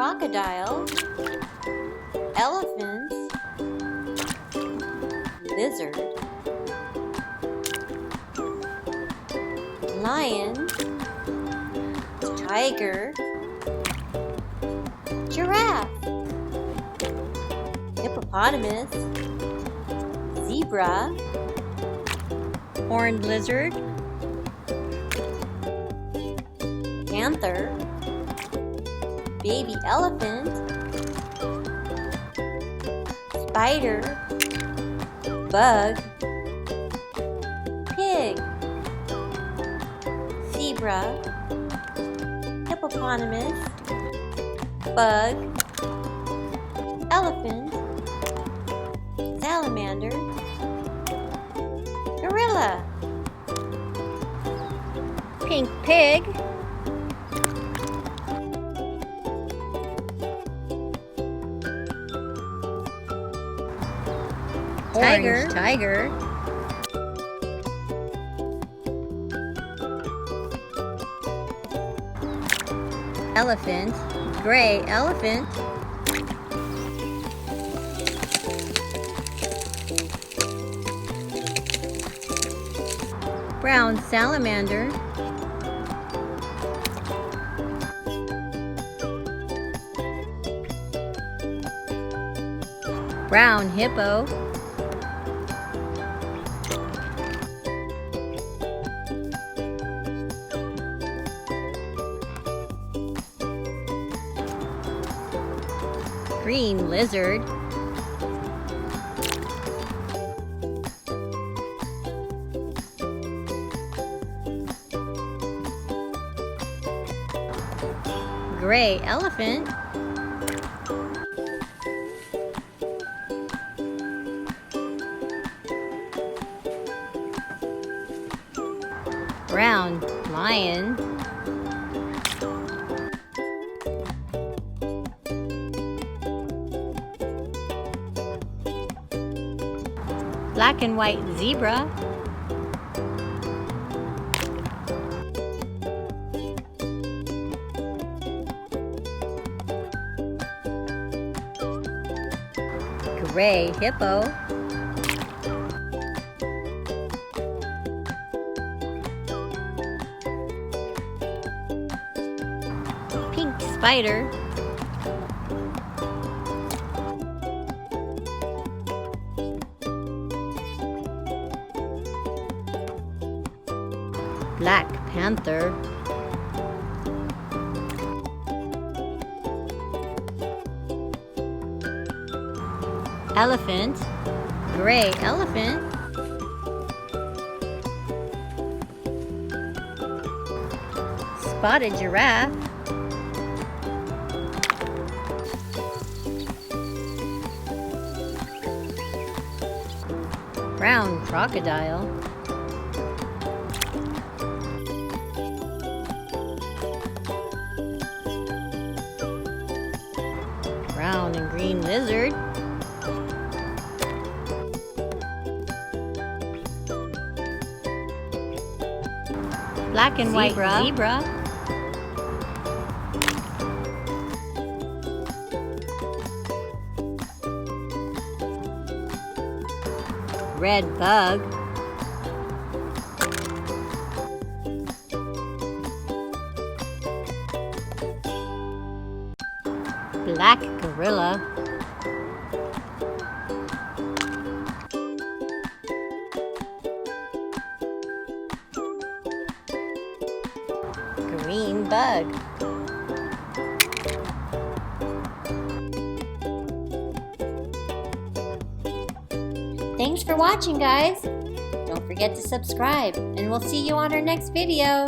crocodile, elephant, lizard, lion, tiger, giraffe, hippopotamus, zebra, horned lizard, panther, baby elephant, spider, bug, pig, zebra, hippopotamus, bug, elephant, salamander, gorilla, pink pig, tiger, elephant, gray elephant, brown salamander, brown hippo, green lizard, gray elephant, brown lion, black and white zebra, gray hippo, pink spider, black panther, elephant, gray elephant, spotted giraffe, brown crocodile, brown and green lizard, black and white zebra, red bug, black gorilla, green bug. Thanks for watching, guys. Don't forget to subscribe, and we'll see you on our next video.